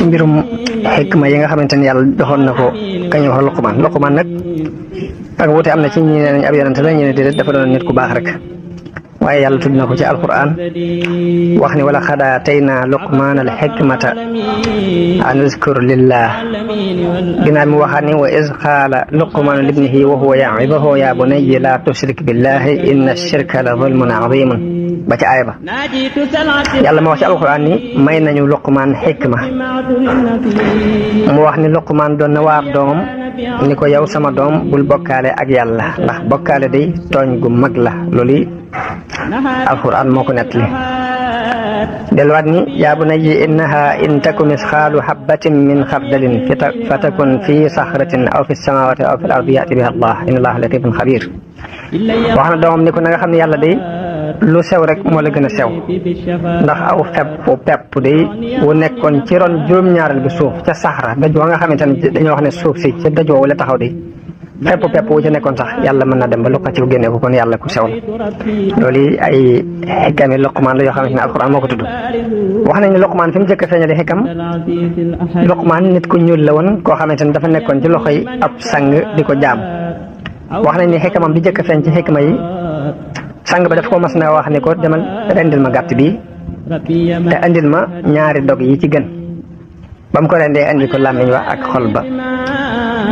mbirum xikma yi nga xamante ni yàlla doxoon na ko kañu wax Luqmaan nag ak wuute am na ci ñi ne nañ ab yonente la ñu ne déedéet dafa doon nit ku baax rek waaye yàlla tudd na ko ci alquran wax ni wala xad aataynaa Luqmaana al xikmata an uzkur lillah ginnaaw mi waxaat ni wa iz qaala Luqmaanu libnihi wa huwa ya'iduhu ya bunayya laa tushrik billahi inna shirka la zulmun azimun ba ci aaya ba yàlla ma wax ci alquran ni may nañu Luqmaan xikma mu wax ni Luqmaan doon na waar doomam ni ko yow sama doom bul bokkaale ak yàlla ndax bokkaale day tooñ gu mag la loolu alquran moo ko nettali delluwaat ni yaa bunayya innaha in taku misqaalu habbatin min xardalin fatakun fi saxratin aw fi samawati aw fi l ardi yati biha allah inna allaha latifun xabir wax na doomam ni ko na nga xam ne yàlla day lu sew rek moo la gën a sew ndax aw pepp day wu nekkoon ci ron juróom-ñaaral bi suuf ca saxra daj wa nga xamante ne dañoo wax ne suuf si ca daj woowu la taxaw day pepp wu ci nekkoon sax yàlla mën na dem ba lu ko ci génne ko kon yàlla ku sew la loolu ay xikami Luqmaan la yoo xamante ne alquran moo ko tudd wax nañ ne Luqmaan fi mu jëkk a feeñale xikam Luqmaan nit ku ñuul la woon koo xamante ne dafa nekkoon ci loxoy ab sang di ko jaam wax nañ ne xikamam bi jëkk a feeñ ci xikma yi sang ba daf ko mas na wax ni ko demal rendil ma gàtt bi te andil ma ñaari dog yi ci gën ba mu ko rendee andil ko làmmiñ wa ak xol ba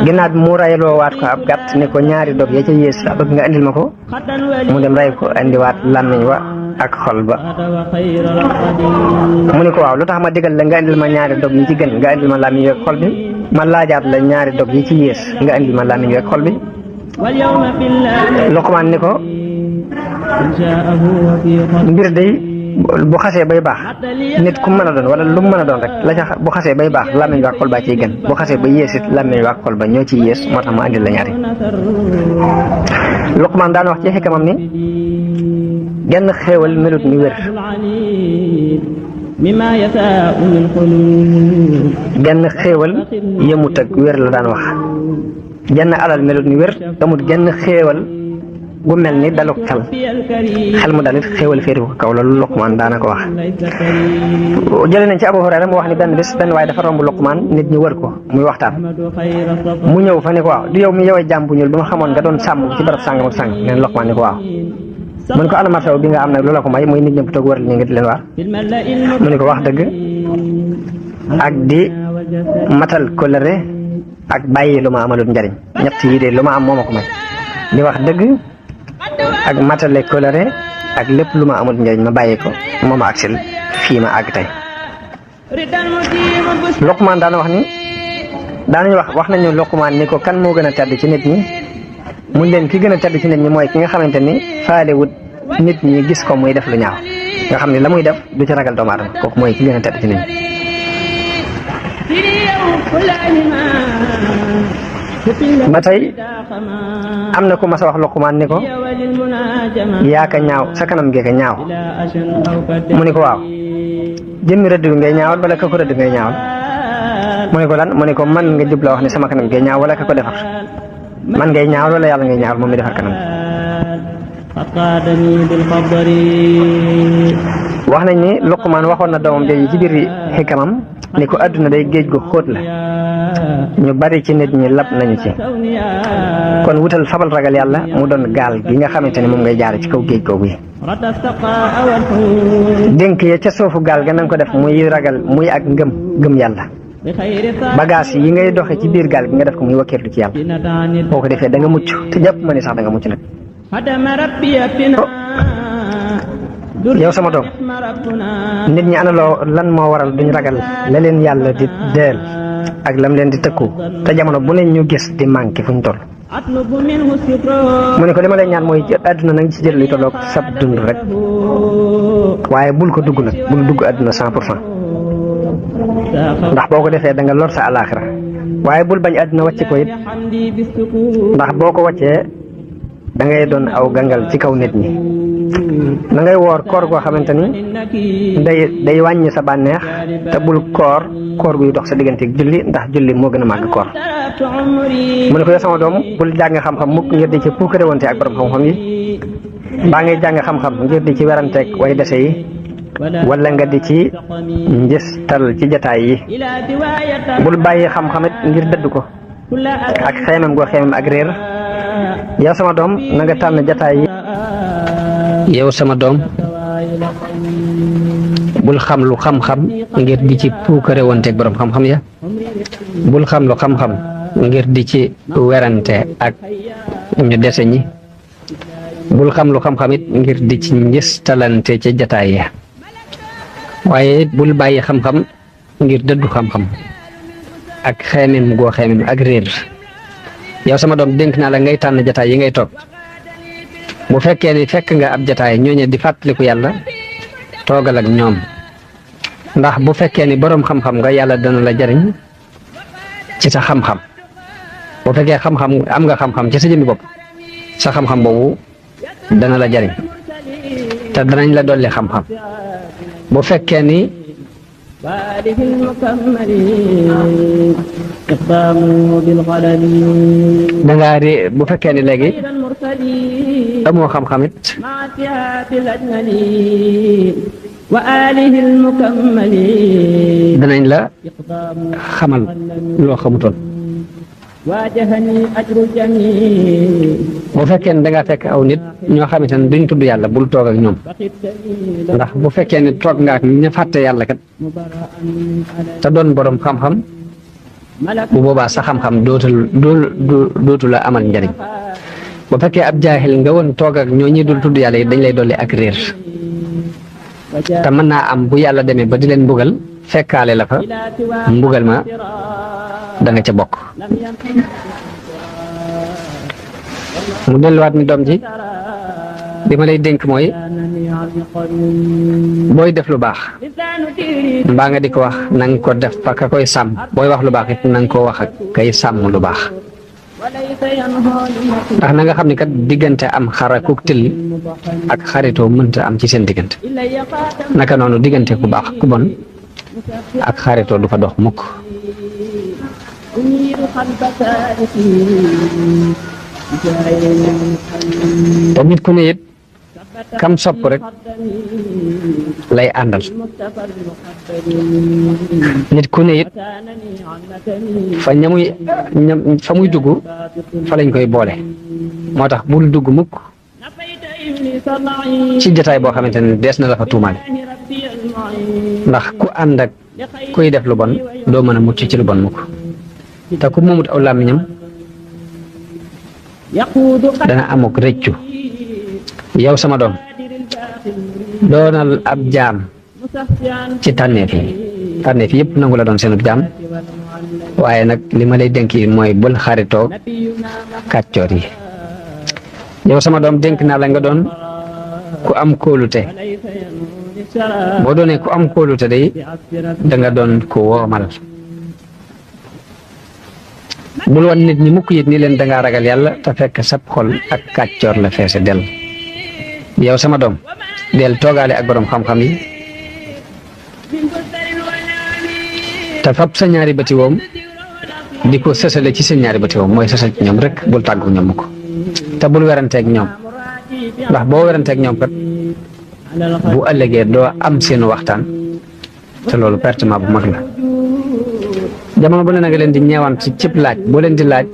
ginnaaw bi mu rayloo waat ko ab gàtt ni ko ñaari dog ya ca yées la bëgg nga andil ma ko mu dem ray ko andiwaat làmmiñ wa ak xol ba mu ni ko waaw lu tax ma digal la nga andil ma ñaari dog yi ci gën nga andil ma làmmiñ wi ak xol bi ma laajaat la ñaari dog yi ci yées nga andil ma làmmiñ wi ak xol bi Luqmaan ni ko mbir day bu xasee bay baax nit ku mën a doon wala lu mu mën a doon rek la ca bu xasee bay baax làmmiñ wa ak xol ba ciy gën bu xasee ba yées it làmmiñ wa ak xol ba ñoo ciy yées moo tax ma andil la ñaari Luqmaan daan wax ci xikamam ni genn xéewal melut ni wér genn xéewal yëmut ak wér la daan wax genn alal melut ni wér amut genn xéewal gu mel ni daluk xel mu dalit xéewal féeri ko kaw loolu Luqmaan daana ko wax jëlee nañ ci Abu Hurayra mu wax ni benn waaye dafa romb Luqmaan nit ñi wër ko muy waxtaan mu ñëw fa ni ko waaw du yow mi yow jaam bu ñuul bi ma xamoon nga doon sàmm ci barab sàngam ak sàngam neen Luqmaan ni ko waaw mu ne ko ana martaw bi nga am nag loola ko may muy nit ñëpp toog wër li nga di leen waar mu ne ko wax dëgg ak di matal kóllëre ak bàyyi lu ma amalut njariñ ñett yi de lu ma am moo ma ko may di wax dëgg ak matale kóllëre ak lépp lu ma amul njëriñ ma bàyyi ko moo ma agsil fii ma àgg tey Luqmaan daana wax ni daanañu wax nañu Luqmaan ni ko kan moo gën a tedd ci nit ñi mun leen ki gën a tedd ci nit ñi mooy ki nga xamante ni faalewut nit ñi gis ko muy def lu ñaaw nga xam ne la muy def du ci ragal doomu aadama kooku mooy ki gën a tedd ci nit ñi ba tey am na ku mas a wax Luqmaan ni ko yaa ka ñaaw sa kanam gee ka ñaaw mu ni ko waaw jëmmi rëdd bi ngay ñaawal wala ka ko rëdd ngay ñaawal mu ni ko lan mu ni ko man nga jubla wax ne sama kanam gee ñaaw wala ka ko defar man ngay ñaawal wala yàlla ngay ñaawal moom mi defar kanam wax nañ ni Luqmaan waxoon na doomam jooju ci biir xikamam ni ko àdduna day géej gu xóot la ñu bari ci nit ñi lab nañu ci kon wutal fabal ragal yàlla mu doon gaal gi nga xamante ne moom ngay jaare ci kaw géej googu yi dénk ya ca suufu gaal ga nanga ko def muy ragal muy ak ngëm yàlla bagage yi ngay doxe ci biir gaal gi nga def ko muy wakkeerlu ci yàlla boo ko defee da nga mucc te jàpp ma ni sax da nga mucc nag yow sama doom nit ñi ana lan moo waral duñ ragal la leen yàlla di deel ak lam leen di tëkku te jamono bu ne ñu gis di manqué fuñ toll mu ne ko li ma lay ñaan mooy àdduna nag ci jël li tolloog sab dund rek waaye bul ko dugg nag bul dugg àdduna 100% ndax boo ko defee da nga lor sa alaaxira waaye bul bañ àdduna wàcc ko it ndax boo ko wàccee da ngay doon aw gangal ci kaw nit ñi da ngay woor koor goo xamante ni day wàññi sa bànneex te bul koor guy dox sa digganteeg julli ndax julli moo gën a màgg koor mu ne ko yow sama doom bul jàng xam-xam mukk ngir di ci puukare wante ak borom xam-xam yi baa ngay jàng xam-xam ngir di ci weranteeg way dese yi wala nga di ci njëstal ci jataay yi bul bàyyi xam-xamit ngir dëdd ko ak xeemem goo xeemem ak réer yow sama doom na nga tànn jataay yi yow sama doom bul xam lu xam-xam ngir di ci puukare wonteeg borom xam-xam ya bul xam lu xam-xam ngir di ci werante ak ñu dese ñi bul xam lu xam-xam it ngir di ci njëstalante ca jataay ya waaye it bul bàyyi xam-xam ngir dëddu xam-xam ak xeemem goo xeemem ak réer yow sama doom dénk naa la ngay tànn jataay yi ngay toog bu fekkee ni fekk nga ab jataay ñooñe di fàttaliku yàlla toogal ak ñoom ndax bu fekkee ni boroom xam-xam nga yàlla dana la jariñ ci sa xam-xam bu fekkee xam-xam am nga xam-xam ci sa jëmmi bopp sa xam-xam boobu dana la jariñ te danañ la dolli xam-xam bu fekkee ni dangaa ré bu fekkee ni léegi amoo xam-xam it danañ la xamal loo xamutoon bu fekkee ne dangaa fekk aw nit ñoo xamante ne duñ tudd yàlla bul toog ak ñoom ndax bu fekkee ne toog nga ak ña fàtte yàlla kat te doon borom xam-xam bu boobaa sa xam-xam dootu la amal njariñ bu fekkee ab jaahil nga woon toog ak ñoo ñi dul tudd yàlla yi dañ lay dolli ak réer te mën naa am bu yàlla demee ba di leen mbugal fekkaale la fa mbugal ma da nga ca bokk mu delluwaat ni doom ji li ma lay dénk mooy booy def lu baax mbaa nga di ko wax na nga ko def fa ka koy sàmm booy wax lu baax it na nga ko wax ak kay sàmm lu baax ndax na nga xam ni kat diggante am xara ku till ak xaritoo mënta am ci seen diggante naka noonu diggante ku baax ku bon ak xaritoo du fa dox mukk te nit ku ne it kam sopp rek lay àndal nit ku ne it fa muy dugg fa lañ koy boole moo tax bul dugg mukk ci jotaay boo xamante ne dees na la fa tuumaale ndax ku ànd ak kuy def lu bon doo mën a mucc ci lu bon mukk te ku moomut aw làmmiñam dana amuk rëccu yow sama doom doonal ab jaam ci tànneef yi yëpp nangu la doon seenub jaam waaye nag li ma lay dénk yi mooy bul xaritoo kàccoor yi yow sama doom dénk naa la nga doon ku am kóolute boo doonee ku am kóolute day da nga doon ku woomal bul wan nit ñi mukk yit ni leen dangaa ragal yàlla te fekk sab xol ak kàccoor la feese del yow sama doom del toogaale ak borom xam-xam yi te fab sa ñaari bëti woom di ko sësale ci sa ñaari bëti woom mooy sësal ci ñoom rek bul tàggu ñoom mukk te bul weranteeg ñoom ndax boo weranteeg ñoom kat bu ëllëgee doo am seenu waxtaan te loolu pertement bu mag la jamono bu ne na nga leen di ñeewant ci cib laaj boo leen di laaj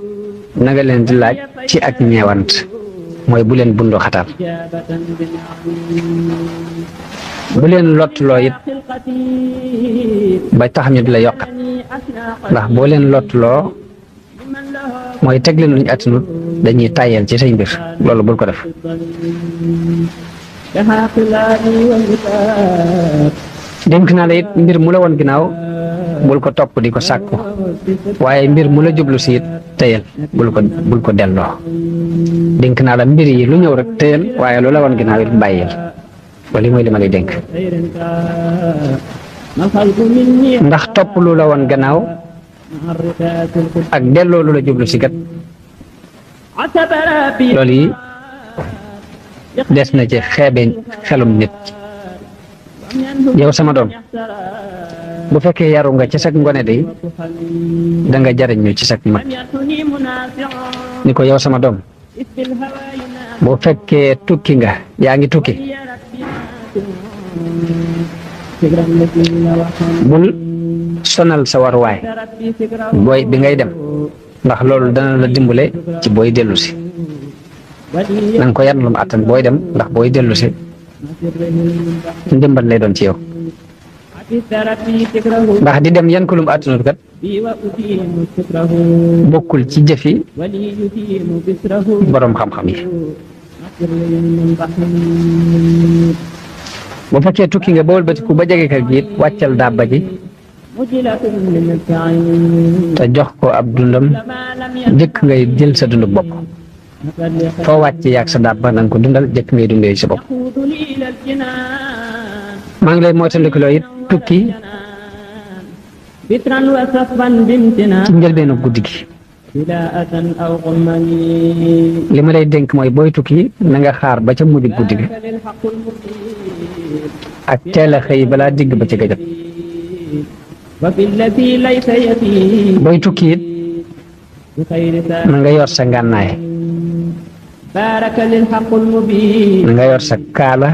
na nga leen di laaj ci ak ñeewant mooy bu leen bundoo xataal bu leen lottuloo it ba tax ñu di la yokkat ndax boo leen lottuloo mooy teg leen luñu attanut dañuy tàyyeel ci say mbir loolu bul ko def dénk naa la it mbir mu la woon ginnaaw bul ko topp di ko sàkku waaye mbir mu la jublu si it tëyal bul ko delloo dénk naa la mbir yi lu ñëw rek tëyal waaye lu la woon ginnaaw it bàyyil wala mooy li ma lay dénk ndax topp lu la woon gannaaw ak delloo lu la jublu si gat loolu yi des na ci xeebe xelum nit yow sama doom bu fekkee yaru nga ci sag ngone de da nga jariñu ci sag mat ni ko yow sama doom bu fekkee tukki nga yaa ngi tukki bul sonal sa waruwaay booy bi ngay dem ndax loolu dana la dimbale ci booy dellu si na nga ko yan lu mu àttan booy dem ndax booy dellu si ndimbal lay doon ci yow ndax di dem yan ko lu mu àttanut kat bokkul ci jëfi boroom xam-xam yi bu fekkee tukki nga ba wëlbatiku ba jege kër gi it wàccal dàbba ji te jox ko ab dundam jëkk ngay jël sa dunduk bopp foo wàcc yaag sa dàbba na nga ko dundal jëkk ngay dundee sa bopp maa ngi lay moytandikuloo it tukki ci njëlbeenu guddi gi li ma lay dénk mooy booy tukki na nga xaar ba ca mujj guddi gi ak teel a xëy balaa digg ba ca gëjëm booy tukki it na nga yor sa ngànnaay na nga yor sa kaala